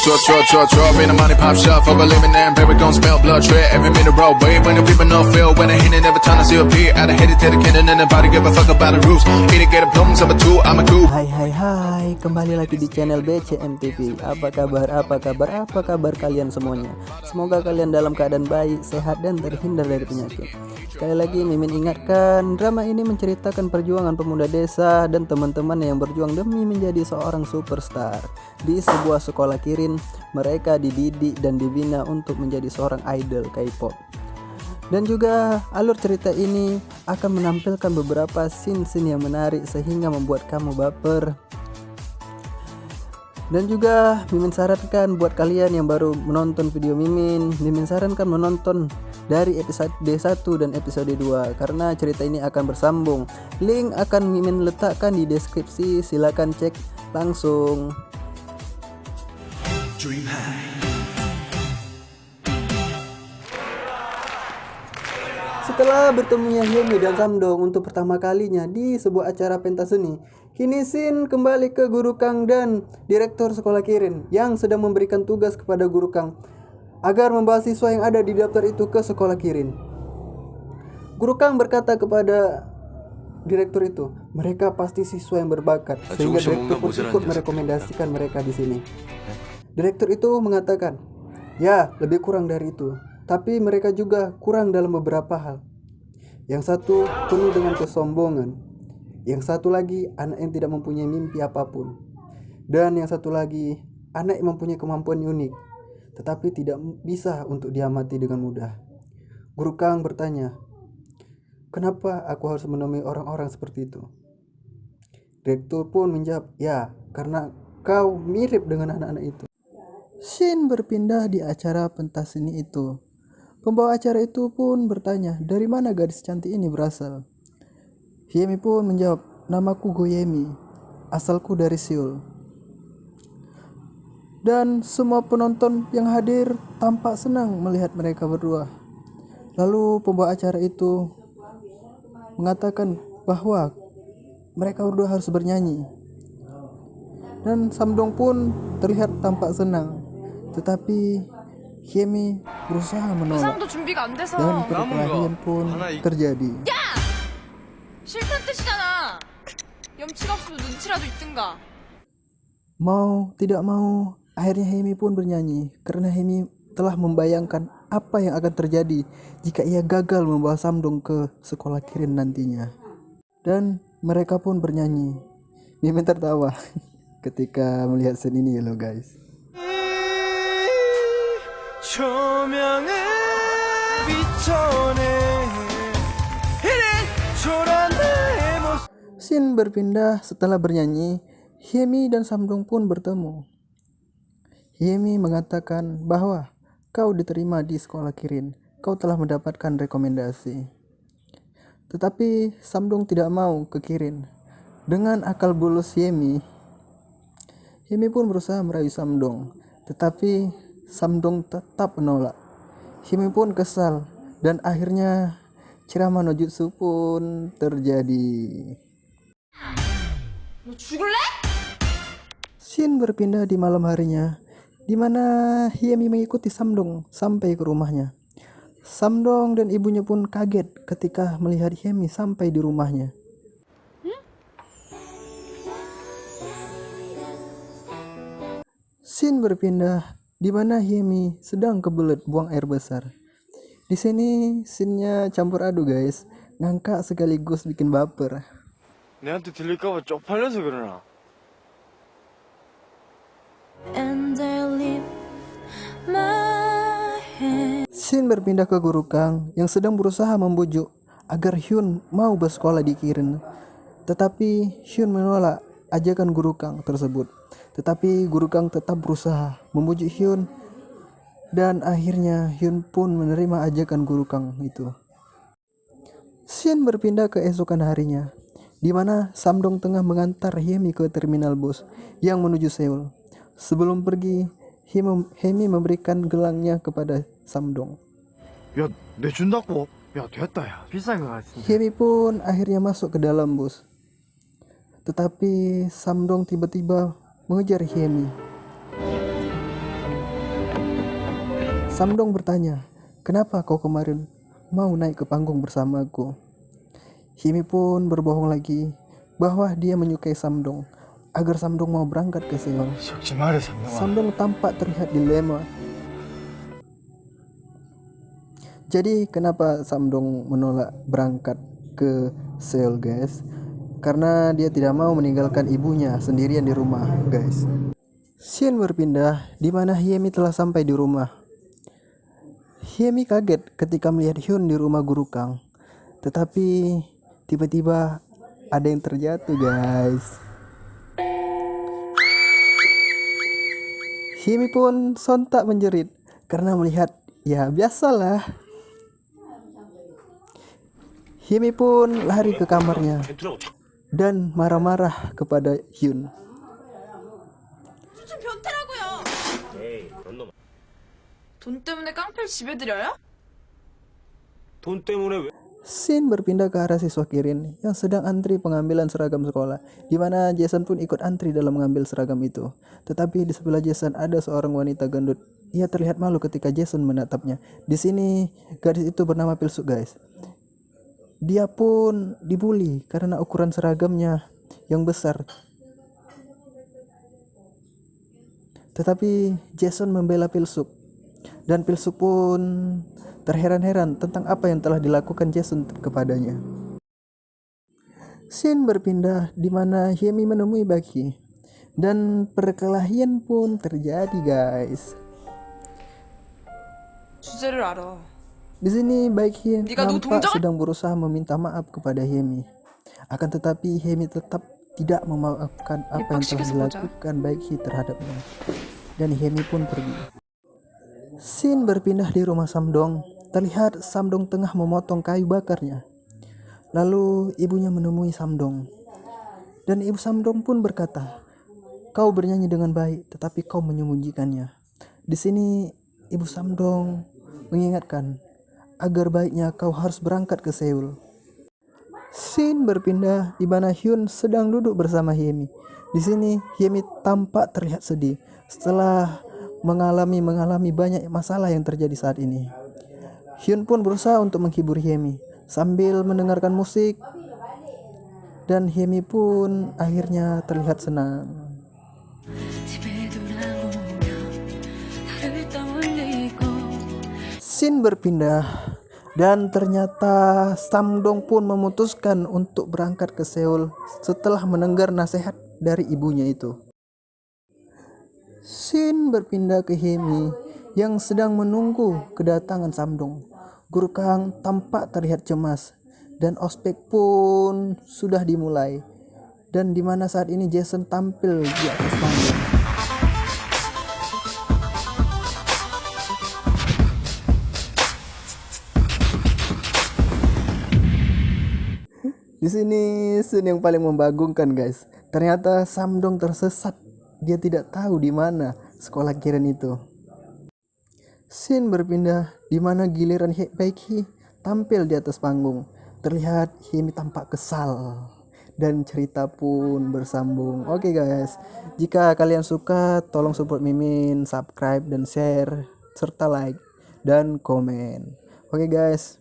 Drop in the money pop shop for a living and baby gon' smell blood tread every minute road wave when the people know feel when they hit it every time I see a peer out of headed to the cannon and nobody give a fuck about the rules need to get a plums of a two I'm a cool. Hai, kembali lagi di channel BCM TV. Apa kabar kalian semuanya? Semoga kalian dalam keadaan baik, sehat dan terhindar dari penyakit. Sekali lagi Mimin ingatkan, drama ini menceritakan perjuangan pemuda desa dan teman-teman yang berjuang demi menjadi seorang superstar. Di sebuah sekolah Kirin, mereka dididik dan dibina untuk menjadi seorang idol K-pop. Dan juga alur cerita ini akan menampilkan beberapa scene-scene yang menarik sehingga membuat kamu baper. Dan juga Mimin sarankan buat kalian yang baru menonton video Mimin sarankan menonton dari episode 1 dan episode 2 karena cerita ini akan bersambung. Link akan Mimin letakkan di deskripsi, silakan cek langsung. Dream High. Setelah bertemunya Hyemi dan Samdong untuk pertama kalinya di sebuah acara pentas seni, kini Shin kembali ke Guru Kang dan direktur sekolah Kirin yang sedang memberikan tugas kepada Guru Kang agar membawa siswa yang ada di daftar itu ke sekolah Kirin. Guru Kang berkata kepada direktur itu, mereka pasti siswa yang berbakat, sehingga direktur pun ikut merekomendasikan mereka di sini. Direktur itu mengatakan, ya lebih kurang dari itu. Tapi mereka juga kurang dalam beberapa hal. Yang satu penuh dengan kesombongan. Yang satu lagi anak yang tidak mempunyai mimpi apapun. Dan yang satu lagi anak yang mempunyai kemampuan unik, tetapi tidak bisa untuk diamati dengan mudah. Guru Kang bertanya, kenapa aku harus menemui orang-orang seperti itu? Direktur pun menjawab, ya karena kau mirip dengan anak-anak itu. Shin berpindah di acara pentas seni itu. Pembawa acara itu pun bertanya, dari mana gadis cantik ini berasal? Hyemi pun menjawab, namaku Goyemi, asalku dari Seoul. Dan semua penonton yang hadir tampak senang melihat mereka berdua. Lalu pembawa acara itu mengatakan bahwa mereka berdua harus bernyanyi. Dan Samdong pun terlihat tampak senang. Tetapi Hyemi berusaha menolak dan perkelahian pun terjadi. Mau tidak mau, akhirnya Hyemi pun bernyanyi karena Hyemi telah membayangkan apa yang akan terjadi jika ia gagal membawa Samdong ke sekolah Kirin nantinya. Dan mereka pun bernyanyi. Mimin tertawa ketika melihat scene ini loh guys. Shin berpindah setelah bernyanyi. Hyemi dan Samdong pun bertemu. Hyemi mengatakan bahwa kau diterima di sekolah Kirin, kau telah mendapatkan rekomendasi. Tetapi Samdong tidak mau ke Kirin. Dengan akal bulus Hyemi pun berusaha merayu Samdong, tetapi Samdong tetap menolak. Hyemi pun kesal dan akhirnya ceramah no jutsu pun terjadi. Shin berpindah di malam harinya, di mana Hyemi mengikuti Samdong sampai ke rumahnya. Samdong dan ibunya pun kaget ketika melihat Hyemi sampai di rumahnya. Shin berpindah di mana Hyemi sedang kebelet buang air besar. Di sini scene-nya campur aduk guys, ngangkat sekaligus bikin baper. 내한테 들릴까봐 쪽팔려서 그러나? Shin berpindah ke Guru Kang yang sedang berusaha membujuk agar Hyun mau bersekolah di Kirin. Tetapi Hyun menolak ajakan Guru Kang tersebut. Tetapi Guru Kang tetap berusaha membujuk Hyun dan akhirnya Hyun pun menerima ajakan Guru Kang itu. Shin berpindah ke esokan harinya, di mana Samdong tengah mengantar Hyemi ke terminal bus yang menuju Seoul. Sebelum pergi, Hyemi memberikan gelangnya kepada Samdong. 야, 내준다고? 야, 됐다 야. 비싼 거 같은데. Hyemi pun akhirnya masuk ke dalam bus. Tetapi Samdong tiba-tiba mengejar Hyemi. Samdong bertanya, "Kenapa kau kemarin mau naik ke panggung bersamaku?" Himi pun berbohong lagi bahwa dia menyukai Samdong agar Samdong mau berangkat ke Seoul. 속지 말해 삼동아. Samdong tampak terlihat dilema. Jadi kenapa Samdong menolak berangkat ke Seoul, guys? Karena dia tidak mau meninggalkan ibunya sendirian di rumah, guys. Scene berpindah di mana Hyemi telah sampai di rumah. Hyemi kaget ketika melihat Hyun di rumah Guru Kang. Tetapi tiba-tiba ada yang terjatuh, guys. Hyemi pun sontak menjerit karena melihat, ya biasalah. Hyemi pun lari ke kamarnya dan marah-marah kepada Hyun. 좀 변태라고요. 돈 때문에 깡패를 집에 들여요? 돈 때문에 왜? Scene berpindah ke arah siswa Kirin yang sedang antri pengambilan seragam sekolah, di mana Jason pun ikut antri dalam mengambil seragam itu. Tetapi di sebelah Jason ada seorang wanita gendut. Ia terlihat malu ketika Jason menatapnya. Di sini gadis itu bernama Pilsuk, guys. Dia pun dibully karena ukuran seragamnya yang besar. Tetapi Jason membela Pilsuk, dan Pilsuk pun terheran-heran tentang apa yang telah dilakukan Jason kepadanya. Scene berpindah di mana Hyemi menemui Baki, dan perkelahian pun terjadi, guys. 주제를 알아. Di sini Baki Jika nampak 동정을- sedang berusaha meminta maaf kepada Hyemi. Akan tetapi Hyemi tetap tidak memaafkan apa yang telah Dipaksa dilakukan Baki terhadapnya. Dan Hyemi pun pergi. Scene berpindah di rumah Samdong. Terlihat Samdong tengah memotong kayu bakarnya. Lalu ibunya menemui Samdong. Dan ibu Samdong pun berkata, "Kau bernyanyi dengan baik, tetapi kau menyembunyikannya." Di sini ibu Samdong mengingatkan agar baiknya kau harus berangkat ke Seoul. Scene berpindah di mana Hyun sedang duduk bersama Hyemi. Di sini Hyemi tampak terlihat sedih setelah mengalami banyak masalah yang terjadi saat ini. Hyun pun berusaha untuk menghibur Hyemi sambil mendengarkan musik, dan Hyemi pun akhirnya terlihat senang. Scene berpindah dan ternyata Samdong pun memutuskan untuk berangkat ke Seoul setelah mendengar nasihat dari ibunya itu. Scene berpindah ke Hyemi yang sedang menunggu kedatangan Samdong. Guru Kang tampak terlihat cemas dan ospek pun sudah dimulai. Dan di mana saat ini Jason tampil di atas panggung. Di sini scene yang paling membagongkan, guys. Ternyata Samdong tersesat. Dia tidak tahu di mana sekolah Kirin itu. Scene berpindah di mana giliran Baekhyun tampil di atas panggung. Terlihat Hyemi tampak kesal dan cerita pun bersambung. Oke, guys, jika kalian suka tolong support Mimin, subscribe dan share serta like dan komen. Oke, guys.